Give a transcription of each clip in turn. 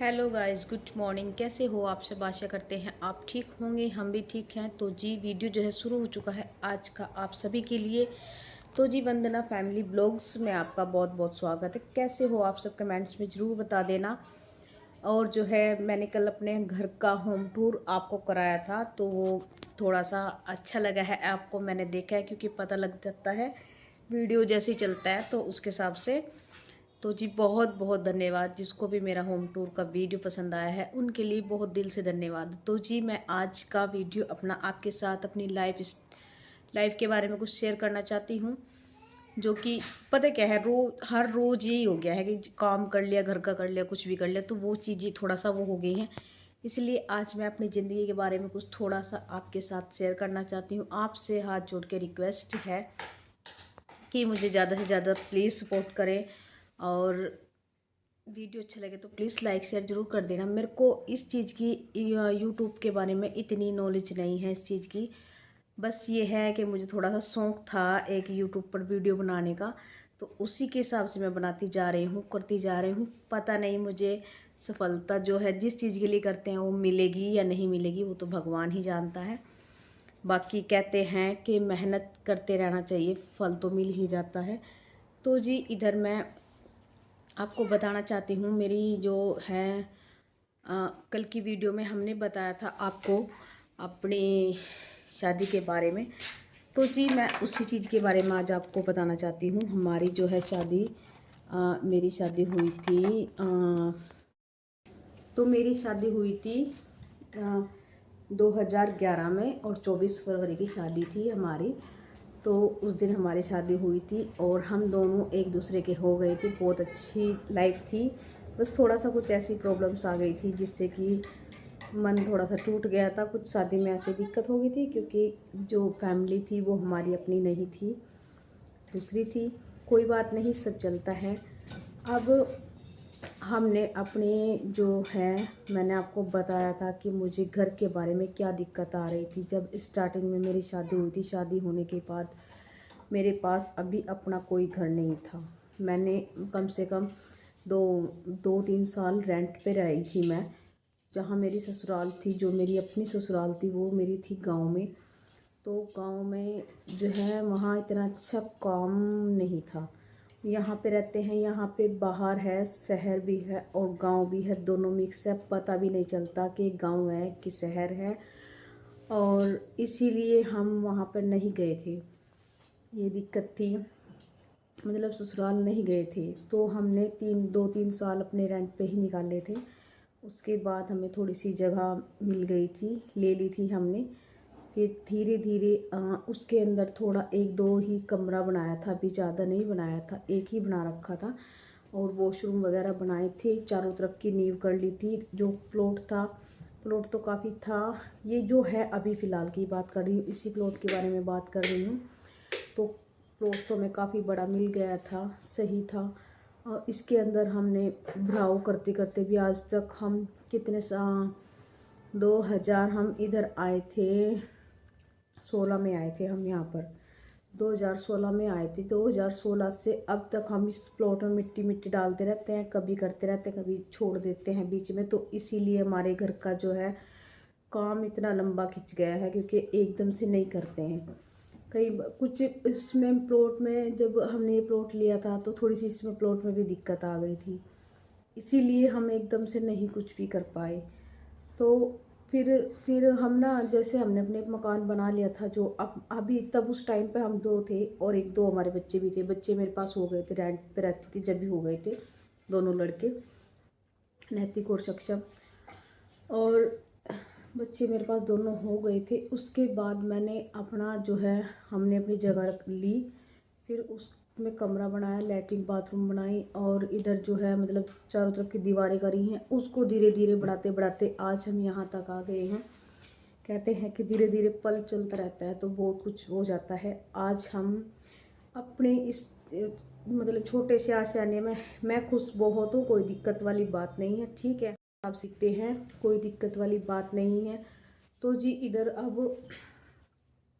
Hello guys, good morning. कैसे हो आप सब? आशा करते हैं आप ठीक होंगे, हम भी ठीक हैं। तो जी वीडियो जो है शुरू हो चुका है आज का आप सभी के लिए। तो जी वंदना फैमिली ब्लॉग्स में आपका बहुत बहुत स्वागत है। कैसे हो आप सब? कमेंट्स में ज़रूर बता देना। और जो है मैंने कल अपने घर का होम टूर आपको कराया था, तो वो थोड़ा सा अच्छा लगा है आपको, मैंने देखा है, क्योंकि पता लग जाता है वीडियो जैसे ही चलता है तो उसके हिसाब से। तो जी बहुत बहुत धन्यवाद, जिसको भी मेरा होम टूर का वीडियो पसंद आया है उनके लिए बहुत दिल से धन्यवाद। तो जी मैं आज का वीडियो अपना आपके साथ अपनी लाइफ के बारे में कुछ शेयर करना चाहती हूँ। जो कि पता क्या है, हर रोज़ यही हो गया है कि काम कर लिया, घर का कर लिया, कुछ भी कर लिया, तो वो चीज़ें थोड़ा सा वो हो गई हैं। इसलिए आज मैं अपनी ज़िंदगी के बारे में कुछ थोड़ा सा आपके साथ शेयर करना चाहती हूँ। आपसे हाथ जोड़ के रिक्वेस्ट है कि मुझे ज़्यादा से ज़्यादा प्लीज़ सपोर्ट करें, और वीडियो अच्छा लगे तो प्लीज़ लाइक शेयर ज़रूर कर देना। मेरे को इस चीज़ की यूट्यूब के बारे में इतनी नॉलेज नहीं है इस चीज़ की। बस ये है कि मुझे थोड़ा सा शौक़ था एक यूट्यूब पर वीडियो बनाने का, तो उसी के हिसाब से मैं बनाती जा रही हूँ, करती जा रही हूँ। पता नहीं मुझे सफलता जो है जिस चीज़ के लिए करते हैं वो मिलेगी या नहीं मिलेगी, वो तो भगवान ही जानता है। बाकी कहते हैं कि मेहनत करते रहना चाहिए, फल तो मिल ही जाता है। तो जी इधर मैं आपको बताना चाहती हूँ मेरी जो है कल की वीडियो में हमने बताया था आपको अपनी शादी के बारे में। तो जी मैं उसी चीज़ के बारे में आज आपको बताना चाहती हूँ। हमारी जो है शादी, मेरी शादी हुई थी, तो मेरी शादी हुई थी 2011 में, और 24 फरवरी की शादी थी हमारी। तो उस दिन हमारी शादी हुई थी और हम दोनों एक दूसरे के हो गए थे। बहुत अच्छी लाइफ थी, बस थोड़ा सा कुछ ऐसी प्रॉब्लम्स आ गई थी जिससे कि मन थोड़ा सा टूट गया था। कुछ शादी में ऐसी दिक्कत हो गई थी क्योंकि जो फैमिली थी वो हमारी अपनी नहीं थी, दूसरी थी। कोई बात नहीं, सब चलता है। अब हमने अपने जो है, मैंने आपको बताया था कि मुझे घर के बारे में क्या दिक्कत आ रही थी जब स्टार्टिंग में मेरी शादी हुई थी। शादी होने के बाद मेरे पास अभी अपना कोई घर नहीं था। मैंने कम से कम दो दो तीन साल रेंट पे रही थी मैं। जहाँ मेरी ससुराल थी, जो मेरी अपनी ससुराल थी, वो मेरी थी गांव में। तो गांव में जो है वहाँ इतना अच्छा काम नहीं था। यहाँ पे रहते हैं, यहाँ पे बाहर है, शहर भी है और गांव भी है, दोनों मिक्स है। पता भी नहीं चलता कि गांव है कि शहर है, और इसीलिए हम वहाँ पर नहीं गए थे। ये दिक्कत थी, मतलब ससुराल नहीं गए थे। तो हमने 2-3 साल अपने रेंट पे ही निकाले थे। उसके बाद हमें थोड़ी सी जगह मिल गई थी, ले ली थी हमने। फिर धीरे धीरे उसके अंदर थोड़ा एक दो ही कमरा बनाया था, अभी ज़्यादा नहीं बनाया था, एक ही बना रखा था। और वॉशरूम वगैरह बनाए थे, चारों तरफ की नींव कर ली थी। जो प्लॉट था, प्लॉट तो काफ़ी था। ये जो है अभी फ़िलहाल की बात कर रही हूँ, इसी प्लॉट के बारे में बात कर रही हूँ। तो प्लॉट तो हमें काफ़ी बड़ा मिल गया था, सही था। और इसके अंदर हमने भराव करते करते भी आज तक हम कितने 2000 हम इधर आए थे, 16 में आए थे हम यहाँ पर। 2016 में आए थे। 2016 से अब तक हम इस प्लॉट में मिट्टी मिट्टी डालते रहते हैं, कभी करते रहते हैं, कभी छोड़ देते हैं बीच में। तो इसीलिए हमारे घर का जो है काम इतना लंबा खिंच गया है, क्योंकि एकदम से नहीं करते हैं। कई कुछ इसमें प्लॉट में, जब हमने ये प्लॉट लिया था तो थोड़ी सी इसमें प्लॉट में भी दिक्कत आ गई थी, इसीलिए हम एकदम से नहीं कुछ भी कर पाए। तो फिर हम ना, जैसे हमने अपने मकान बना लिया था, जो अब अभी तब उस टाइम पे हम दो थे और एक दो हमारे बच्चे भी थे। बच्चे मेरे पास हो गए थे, रेंट पे रहती थी जब भी हो गए थे, दोनों लड़के, नैतिक और सक्षम। और बच्चे मेरे पास दोनों हो गए थे। उसके बाद मैंने अपना जो है, हमने अपनी जगह ली। फिर उसमें कमरा बनाया, लैट्रिन बाथरूम बनाई, और इधर जो है मतलब चारों तरफ की दीवारें करी हैं। उसको धीरे धीरे बढ़ाते बढ़ाते आज हम यहाँ तक आ गए हैं। कहते हैं कि धीरे धीरे पल चलता रहता है तो बहुत कुछ हो जाता है। आज हम अपने इस मतलब छोटे से आशियाने में मैं खुश बहुत हूँ, कोई दिक्कत वाली बात नहीं है। ठीक है, आप सीखते हैं, कोई दिक्कत वाली बात नहीं है। तो जी इधर अब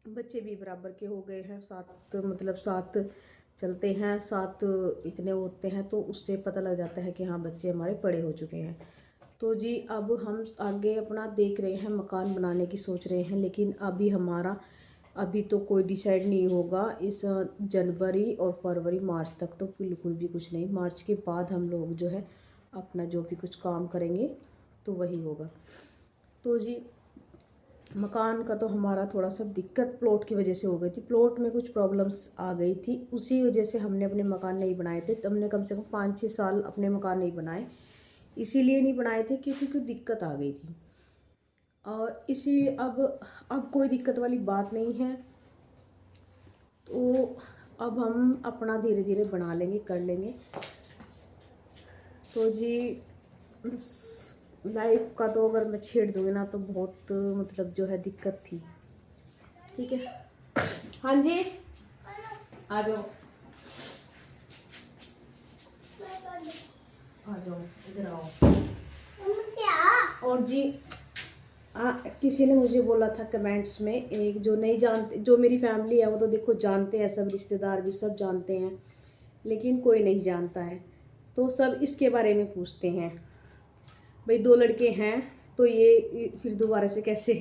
बच्चे भी बराबर के हो गए हैं, साथ मतलब साथ चलते हैं, साथ इतने होते हैं, तो उससे पता लग जाता है कि हाँ बच्चे हमारे बड़े हो चुके हैं। तो जी अब हम आगे अपना देख रहे हैं, मकान बनाने की सोच रहे हैं, लेकिन अभी तो कोई डिसाइड नहीं होगा। इस जनवरी और फरवरी मार्च तक तो बिल्कुल भी कुछ नहीं। मार्च के बाद हम लोग जो है अपना जो भी कुछ काम करेंगे तो वही होगा। तो जी मकान का तो हमारा थोड़ा सा दिक्कत प्लॉट की वजह से हो गई थी। प्लॉट में कुछ प्रॉब्लम्स आ गई थी, उसी वजह से हमने अपने मकान नहीं बनाए थे। हमने कम से कम 5-6 साल अपने मकान नहीं बनाए। इसीलिए नहीं बनाए थे क्योंकि कुछ दिक्कत आ गई थी। और इसी अब कोई दिक्कत वाली बात नहीं है। तो अब हम अपना धीरे धीरे बना लेंगे, कर लेंगे। तो जी लाइफ का तो अगर मैं छेड़ दूँगी ना तो बहुत मतलब जो है दिक्कत थी। ठीक है, हाँ जी आ जाओ, आ जाओ इधर आओ। क्या? और जी किसी ने मुझे बोला था कमेंट्स में, एक जो नहीं जानते, जो मेरी फैमिली है वो तो देखो जानते हैं, सब रिश्तेदार भी सब जानते हैं, लेकिन कोई नहीं जानता है। तो सब इसके बारे में पूछते हैं, भाई 2 लड़के हैं तो ये फिर दोबारा से कैसे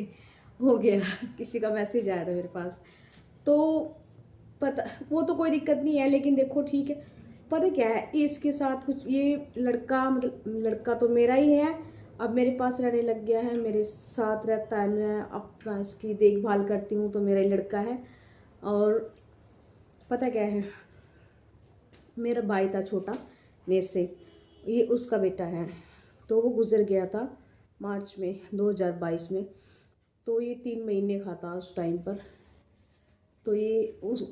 हो गया। किसी का मैसेज आया था मेरे पास। तो पता, वो तो कोई दिक्कत नहीं है, लेकिन देखो ठीक है, पता क्या है इसके साथ कुछ, ये लड़का मतलब लड़का तो मेरा ही है, अब मेरे पास रहने लग गया है, मेरे साथ रहता है, मैं अपना इसकी देखभाल करती हूँ, तो मेरा ही लड़का है। और पता क्या है, मेरा भाई था छोटा मेरे से, ये उसका बेटा है। तो वो गुज़र गया था मार्च में 2022 में। तो ये 3 महीने का था उस टाइम पर। तो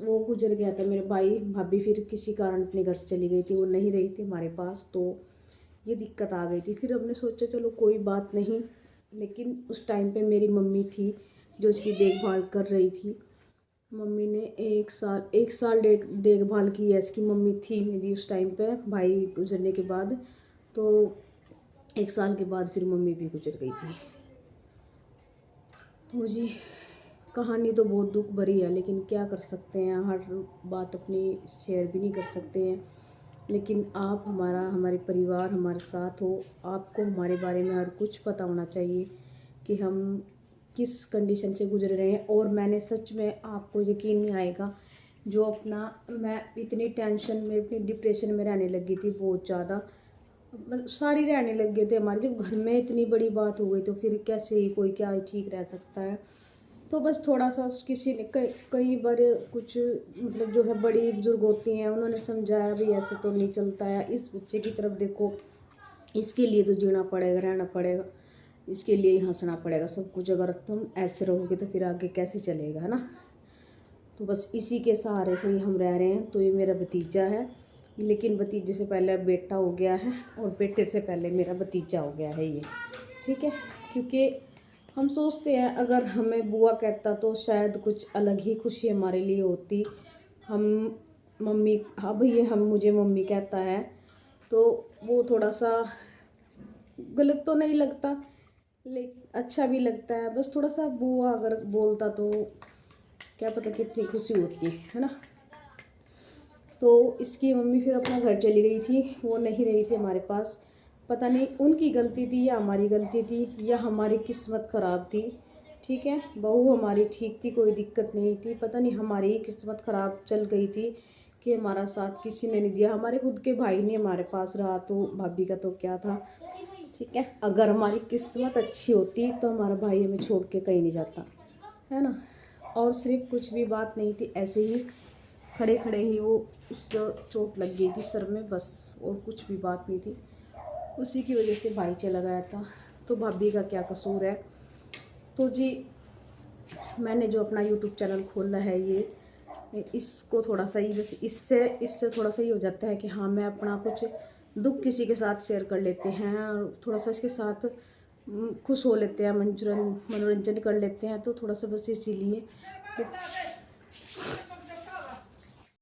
वो गुजर गया था मेरे भाई। भाभी फिर किसी कारण अपने घर से चली गई थी, वो नहीं रही थी हमारे पास, तो ये दिक्कत आ गई थी। फिर हमने सोचा चलो कोई बात नहीं, लेकिन उस टाइम पे मेरी मम्मी थी जो इसकी देखभाल कर रही थी। मम्मी ने एक साल देखभाल की है इसकी, मम्मी थी मेरी उस टाइम पे भाई गुजरने के बाद। तो 1 साल के बाद फिर मम्मी भी गुजर गई थी। तो जी कहानी तो बहुत दुख भरी है, लेकिन क्या कर सकते हैं, हर बात अपनी शेयर भी नहीं कर सकते हैं। लेकिन आप हमारे परिवार हमारे साथ हो, आपको हमारे बारे में हर कुछ पता होना चाहिए कि हम किस कंडीशन से गुजर रहे हैं। और मैंने सच में, आपको यकीन नहीं आएगा, जो अपना मैं इतनी टेंशन में, इतनी डिप्रेशन में रहने लगी थी, बहुत ज़्यादा, मतलब सारी रहने लग गए थे हमारे। जब घर में इतनी बड़ी बात हो गई तो फिर कैसे कोई क्या ठीक रह सकता है। तो बस थोड़ा सा किसी ने कई बार कुछ मतलब जो है बड़ी बुजुर्ग होती हैं, उन्होंने समझाया भी ऐसे तो नहीं चलता है, इस बच्चे की तरफ देखो, इसके लिए तो जीना पड़ेगा, रहना पड़ेगा, इसके लिए ही हंसना पड़ेगा सब कुछ। अगर तुम ऐसे रहोगे तो फिर आगे कैसे चलेगा, है ना। तो बस इसी के सहारे से ही हम रह रहे हैं। तो ये मेरा भतीजा है, लेकिन भतीजे से पहले बेटा हो गया है, और बेटे से पहले मेरा भतीजा हो गया है ये। ठीक है, क्योंकि हम सोचते हैं अगर हमें बुआ कहता तो शायद कुछ अलग ही खुशी हमारे लिए होती। हम मम्मी, अब ये हम मुझे मम्मी कहता है तो वो थोड़ा सा गलत तो नहीं लगता, लेकिन अच्छा भी लगता है। बस थोड़ा सा बुआ अगर बोलता तो क्या पता कितनी खुशी होती है ना। तो इसकी मम्मी फिर अपना घर चली गई थी, वो नहीं रही थी हमारे पास। पता नहीं उनकी गलती थी या हमारी गलती थी, या हमारी किस्मत ख़राब थी। ठीक है, बहू हमारी ठीक थी, कोई दिक्कत नहीं थी, पता नहीं हमारी ही किस्मत ख़राब चल गई थी कि हमारा साथ किसी ने नहीं दिया। हमारे खुद के भाई ने हमारे पास रहा तो भाभी का तो क्या था। ठीक है, अगर हमारी किस्मत अच्छी होती तो हमारा भाई हमें छोड़ के कहीं नहीं जाता, है ना। और सिर्फ कुछ भी बात नहीं थी, ऐसे ही खड़े खड़े ही वो उसको चोट लग गई थी सर में, बस, और कुछ भी बात नहीं थी। उसी की वजह से भाई चला गया था, तो भाभी का क्या कसूर है। तो जी मैंने जो अपना यूट्यूब चैनल खोला है, ये इसको थोड़ा सा ही बस इससे थोड़ा सा ही हो जाता है कि हाँ, मैं अपना कुछ दुख किसी के साथ शेयर कर लेते हैं, और थोड़ा सा इसके साथ खुश हो लेते हैं, मनोरंजन कर लेते हैं। तो थोड़ा सा बस इसीलिए